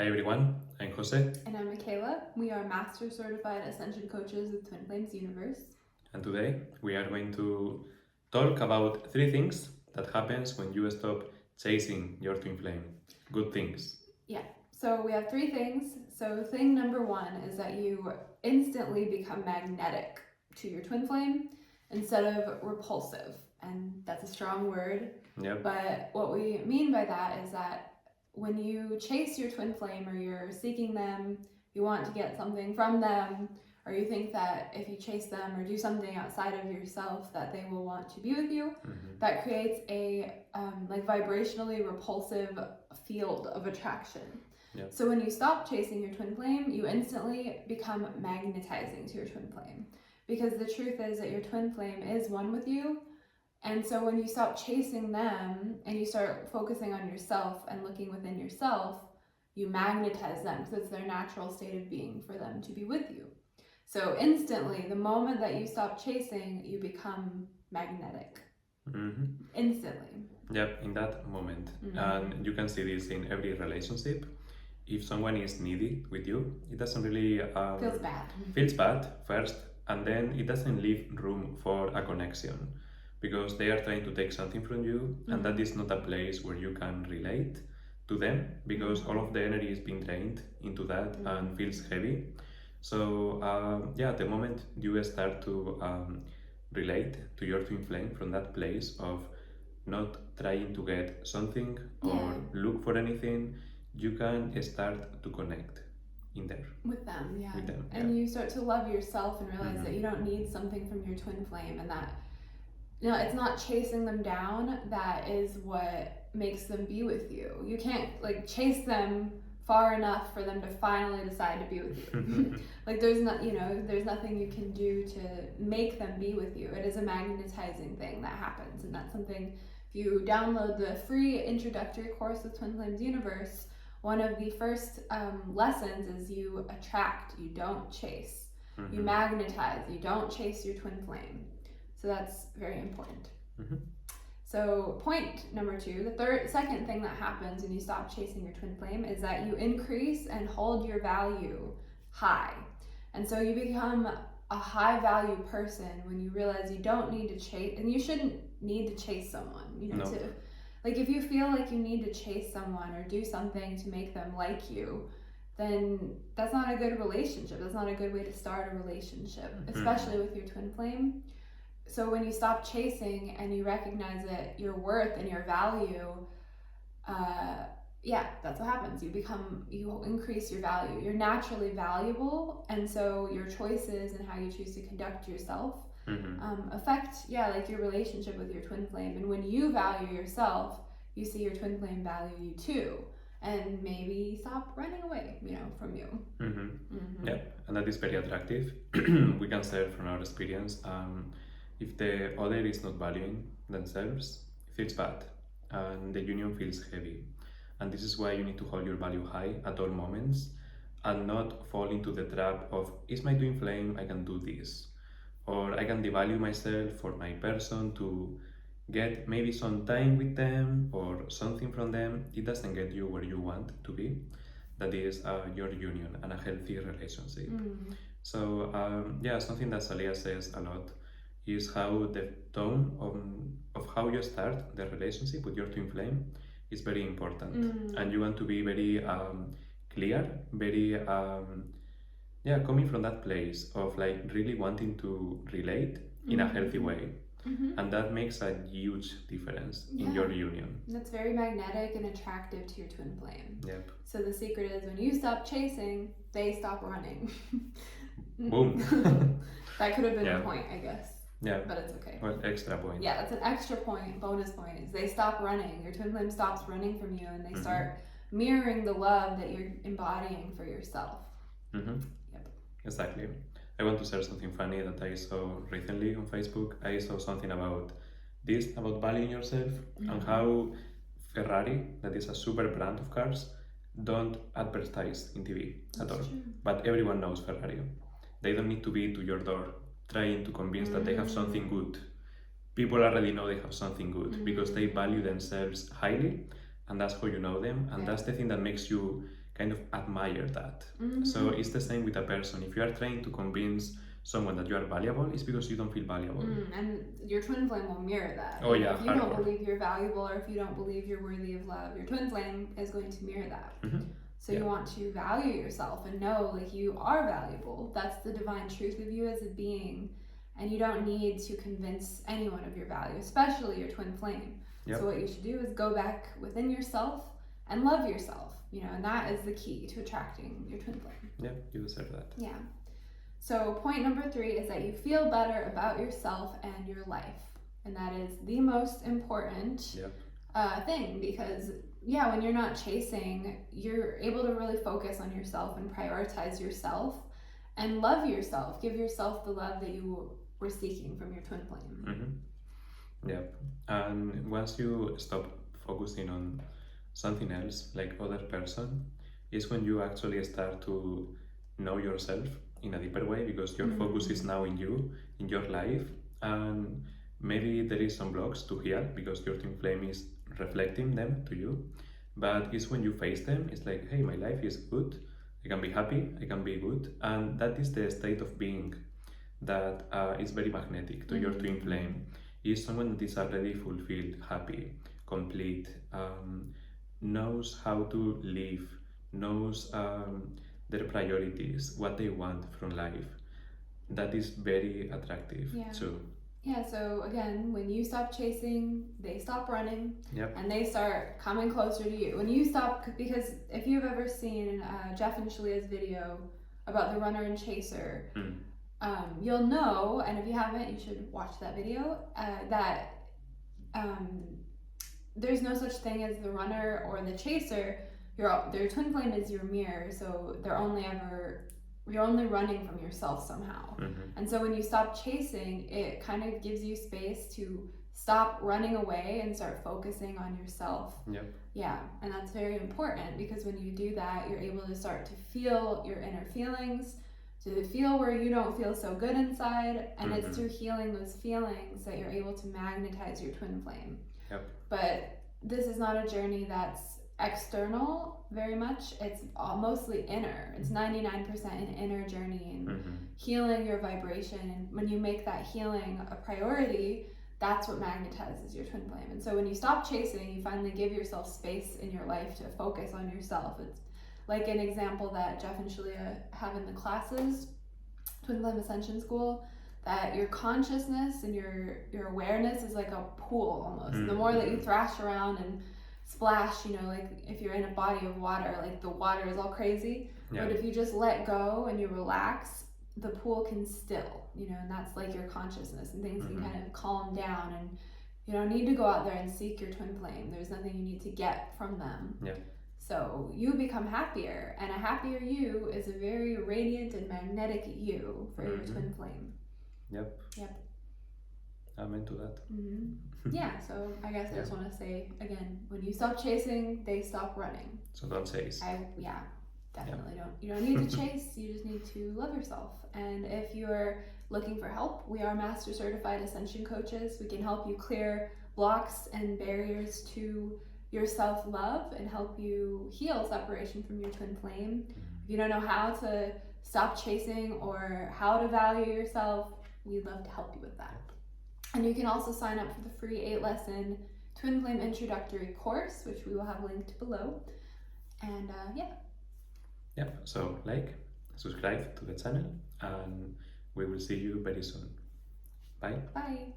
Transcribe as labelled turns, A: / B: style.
A: Hi everyone, I'm Jose,
B: And I'm Michaela. We are Master Certified Ascension Coaches with Twin Flames Universe.
A: and today we are going to talk about 3 things that happens when you stop chasing your twin flame. Good things.
B: Yeah, so we have 3 things. So thing number 1 is that you instantly become magnetic to your twin flame instead of repulsive. And that's a strong word.
A: Yep.
B: But what we mean by that is that when you chase your twin flame or you're seeking them, you want to get something from them, or you think that if you chase them or do something outside of yourself that they will want to be with you, that creates a vibrationally repulsive field of attraction.
A: Yep.
B: So when you stop chasing your twin flame, you instantly become magnetizing to your twin flame, because the truth is that your twin flame is one with you. And so when you stop chasing them and you start focusing on yourself and looking within yourself, you magnetize them because it's their natural state of being for them to be with you. So instantly, the moment that you stop chasing, you become magnetic. Instantly.
A: Yep, in that moment. And you can see this in every relationship. If someone is needy with you, it doesn't really
B: Feels bad.
A: Feels bad first, and then it doesn't leave room for a connection, because they are trying to take something from you, and that is not a place where you can relate to them, because all of the energy is being drained into that and feels heavy. So the moment you start to relate to your twin flame from that place of not trying to get something or look for anything, you can start to connect in there
B: with them.
A: And
B: you start to love yourself and realize that you don't need something from your twin flame, and that it's not chasing them down that is what makes them be with you. You can't chase them far enough for them to finally decide to be with you. There's nothing you can do to make them be with you. It is a magnetizing thing that happens, and that's something. If you download the free introductory course with Twin Flames Universe, one of the first lessons is you attract, you don't chase. You magnetize, you don't chase your twin flame. So that's very important. So point number 2, the second thing that happens when you stop chasing your twin flame is that you increase and hold your value high. And so you become a high value person when you realize you don't need to chase, and you shouldn't need to chase someone, if you feel like you need to chase someone or do something to make them like you, then that's not a good relationship. That's not a good way to start a relationship, especially with your twin flame. So when you stop chasing and you recognize that your worth and your value, that's what happens. You increase your value. You're naturally valuable, and so your choices and how you choose to conduct yourself affect your relationship with your twin flame. And when you value yourself, you see your twin flame value you too, and maybe stop running away from you.
A: And that is very attractive. We can say from our experience, if the other is not valuing themselves, it feels bad and the union feels heavy. And this is why you need to hold your value high at all moments and not fall into the trap of, is my twin flame, I can do this, or I can devalue myself for my person to get maybe some time with them or something from them. It doesn't get you where you want to be. That is your union and a healthy relationship. So something that Salia says a lot is how the tone of how you start the relationship with your twin flame is very important. And you want to be very clear, very coming from that place of really wanting to relate in a healthy way. And that makes a huge difference in your union.
B: That's very magnetic and attractive to your twin flame.
A: Yep.
B: So the secret is when you stop chasing, they stop running.
A: Boom.
B: That could have been a point, I guess.
A: Yeah.
B: But it's okay.
A: Well, extra point.
B: Yeah, that's an extra point, bonus point. Is they stop running. Your twin flame stops running from you, and they start mirroring the love that you're embodying for yourself. Yep.
A: Exactly. I want to share something funny that I saw recently on Facebook. I saw something about this, about valuing yourself, and how Ferrari, that is a super brand of cars, don't advertise in TV at all.
B: True.
A: But everyone knows Ferrari. They don't need to be to your door trying to convince that they have something good. People already know they have something good because they value themselves highly, and that's how you know them, and that's the thing that makes you kind of admire that.
B: Mm-hmm.
A: So it's the same with a person. If you are trying to convince someone that you are valuable, it's because you don't feel valuable.
B: And your twin flame will mirror that.
A: Oh yeah,
B: if you don't believe you're valuable, or if you don't believe you're worthy of love, your twin flame is going to mirror that. So you want to value yourself and know like you are valuable. That's the divine truth of you as a being, and you don't need to convince anyone of your value, especially your twin flame. So what you should do is go back within yourself and love yourself, and that is the key to attracting your twin flame.
A: Yeah, you deserve that.
B: Yeah. So point number 3 is that you feel better about yourself and your life, and that is the most important thing, because when you're not chasing, you're able to really focus on yourself and prioritize yourself and love yourself. Give yourself the love that you were seeking from your twin flame.
A: And once you stop focusing on something else, like other person, is when you actually start to know yourself in a deeper way, because your focus is now in you, in your life, and maybe there is some blocks to heal because your twin flame is reflecting them to you. But it's when you face them, it's like, hey, my life is good, I can be happy, I can be good, and that is the state of being that is very magnetic to your twin flame. Is someone that is already fulfilled, happy, complete, knows how to live, knows their priorities, what they want from life. That is very attractive too.
B: Yeah, so again, when you stop chasing, they stop running, and they start coming closer to you. When you stop, because if you've ever seen Jeff and Shalia's video about the runner and chaser, you'll know, and if you haven't, you should watch that video, that there's no such thing as the runner or the chaser. Their twin flame is your mirror, so you're only running from yourself somehow. And so when you stop chasing, it kind of gives you space to stop running away and start focusing on yourself. And that's very important, because when you do that, you're able to start to feel your inner feelings, to feel where you don't feel so good inside, and it's through healing those feelings that you're able to magnetize your twin flame. But this is not a journey that's external very much. It's mostly inner. It's 99% an inner journey, and healing your vibration. And when you make that healing a priority, that's what magnetizes your twin flame. And so when you stop chasing, you finally give yourself space in your life to focus on yourself. It's like an example that Jeff and Shalia have in the classes, Twin Flame Ascension School, that your consciousness and your awareness is like a pool almost. The more that you thrash around and splash, like if you're in a body of water, like the water is all crazy, but if you just let go and you relax, the pool can still, and that's like your consciousness, and things can kind of calm down, and you don't need to go out there and seek your twin flame. There's nothing you need to get from them. So you become happier, and a happier you is a very radiant and magnetic you for your twin flame.
A: I'm into that.
B: So I guess I just want to say again, when you stop chasing, they stop running.
A: So don't chase.
B: Definitely don't. You don't need to chase, you just need to love yourself. And if you're looking for help, we are Master Certified Ascension Coaches. We can help you clear blocks and barriers to your self-love and help you heal separation from your twin flame. If you don't know how to stop chasing or how to value yourself, we'd love to help you with that. And you can also sign up for the free 8-lesson Twin Flame Introductory course, which we will have linked below. And
A: so subscribe to the channel, and we will see you very soon. Bye.
B: Bye.